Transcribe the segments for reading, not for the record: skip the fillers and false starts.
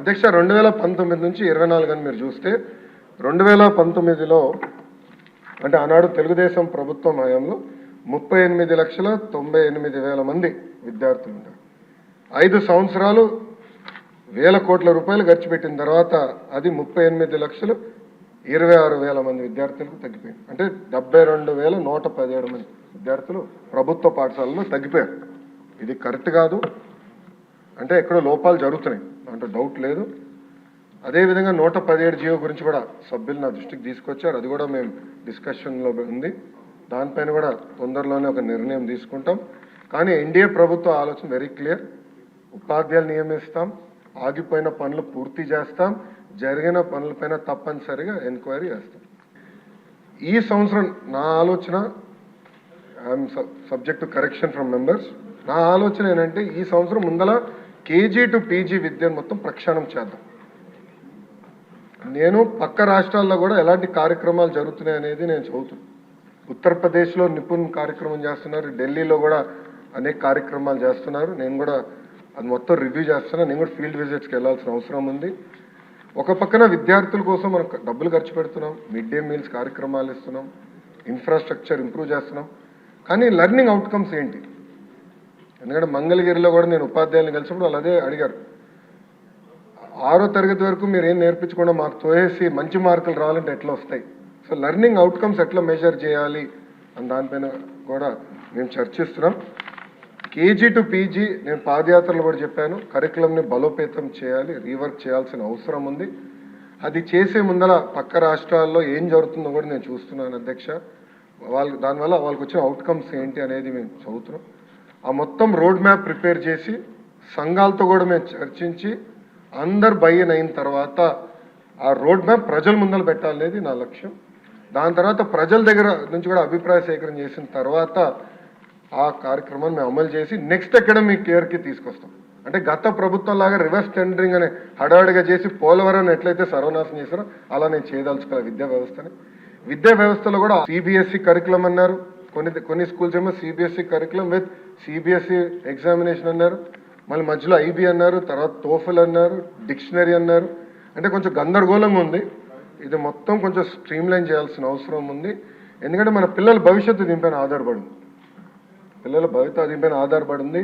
అధ్యక్ష 2019 నుంచి 24 అని మీరు చూస్తే 2019లో అంటే ఆనాడు తెలుగుదేశం ప్రభుత్వం హయాంలో 38,98,000 మంది విద్యార్థులు ఉన్నారు. 5 సంవత్సరాలు వేల కోట్ల రూపాయలు ఖర్చు పెట్టిన తర్వాత అది 38,26,000 మంది విద్యార్థులకు తగ్గిపోయింది. అంటే 72,117 మంది విద్యార్థులు ప్రభుత్వ పాఠశాలలో తగ్గిపోయారు. ఇది కరెక్ట్ కాదు, అంటే ఎక్కడో లోపాలు జరుగుతున్నాయి, దాంట్లో డౌట్ లేదు. అదేవిధంగా 117 జియో గురించి కూడా సభ్యులు నా దృష్టికి తీసుకొచ్చారు. అది కూడా మేము డిస్కషన్లో ఉంది. దానిపైన కూడా తొందరలోనే ఒక నిర్ణయం తీసుకుంటాం. కానీ ఎన్డీఏ ప్రభుత్వ ఆలోచన వెరీ క్లియర్. ఉపాధ్యాయులు నియమిస్తాం, ఆగిపోయిన పనులు పూర్తి చేస్తాం, జరిగిన పనులపైన తప్పనిసరిగా ఎంక్వైరీ చేస్తాం. ఈ సంవత్సరం నా ఆలోచన, I'm subject to correction from members, నా ఆలోచన ఏంటంటే ఈ సంవత్సరం ముందల కేజీ టు పీజీ విద్యను మొత్తం ప్రక్షాళన చేద్దాం. నేను పక్క రాష్ట్రాల్లో కూడా ఎలాంటి కార్యక్రమాలు జరుగుతున్నాయి అనేది నేను చదువుతున్నాను. ఉత్తరప్రదేశ్లో నిపుణ్ కార్యక్రమం చేస్తున్నారు, ఢిల్లీలో కూడా అనేక కార్యక్రమాలు చేస్తున్నారు. నేను కూడా అది మొత్తం రివ్యూ చేస్తున్నాను. నేను కూడా ఫీల్డ్ విజిట్స్కి వెళ్ళాల్సిన అవసరం ఉంది. ఒక పక్కన విద్యార్థుల కోసం మనం డబ్బులు ఖర్చు పెడుతున్నాం, మిడ్ డే మీల్స్ కార్యక్రమాలు ఇస్తున్నాం, ఇన్ఫ్రాస్ట్రక్చర్ ఇంప్రూవ్ చేస్తున్నాం. కానీ లెర్నింగ్ అవుట్కమ్స్ ఏంటి? ఎందుకంటే మంగళగిరిలో కూడా నేను ఉపాధ్యాయులను కలిసినప్పుడు వాళ్ళు అదే అడిగారు. 6వ తరగతి వరకు మీరు ఏం నేర్పించకుండా మాకు తోయేసి మంచి మార్కులు రావాలంటే ఎట్లా వస్తాయి? సో లెర్నింగ్ అవుట్కమ్స్ ఎట్లా మెజర్ చేయాలి అని దానిపైన కూడా మేము చర్చిస్తున్నాం. కేజీ టు పీజీ నేను పాదయాత్రలు కూడా చెప్పాను, కరికులంని బలోపేతం చేయాలి, రీవర్క్ చేయాల్సిన అవసరం ఉంది. అది చేసే ముందర పక్క రాష్ట్రాల్లో ఏం జరుగుతుందో కూడా నేను చూస్తున్నాను అధ్యక్ష. దానివల్ల వాళ్ళకి వచ్చిన అవుట్కమ్స్ ఏంటి అనేది మేము చదువుతున్నాం. ఆ మొత్తం రోడ్ మ్యాప్ ప్రిపేర్ చేసి సంఘాలతో కూడా మేము చర్చించి అందరు బయ్యన్ అయిన తర్వాత ఆ రోడ్ మ్యాప్ ప్రజల ముందర పెట్టాలనేది నా లక్ష్యం. దాని తర్వాత ప్రజల దగ్గర నుంచి కూడా అభిప్రాయ సేకరణ చేసిన తర్వాత ఆ కార్యక్రమాన్ని మేము అమలు చేసి నెక్స్ట్ అకాడమిక్ ఇయర్కి తీసుకొస్తాం. అంటే గత ప్రభుత్వం లాగా రివర్స్ టెండరింగ్ అనే హడావిడిగా చేసి పోలవరం ఎట్లయితే సర్వనాశనం చేశారో అలా నేను చేయదలుచుకోవాలి విద్యా వ్యవస్థని. విద్యా వ్యవస్థలో కూడా సిబిఎస్ఈ కరికులం అన్నారు, కొన్ని స్కూల్స్ ఏమో CBSE curriculum with CBSE examination అన్నారు, మళ్ళీ మధ్యలో ఐబీ అన్నారు, తర్వాత టోఫెల్ అన్నారు, డిక్షనరీ అన్నారు. అంటే కొంచెం గందరగోళంగా ఉంది. ఇది మొత్తం కొంచెం స్ట్రీమ్లైన్ చేయాల్సిన అవసరం ఉంది. ఎందుకంటే మన పిల్లల భవిష్యత్తు దీనిపైన ఆధారపడి ఉంది.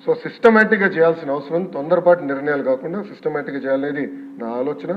సో సిస్టమేటిక్గా చేయాల్సిన అవసరం ఉంది. తొందరపాటు నిర్ణయాలు కాకుండా సిస్టమేటిక్గా చేయాలనేది నా ఆలోచన.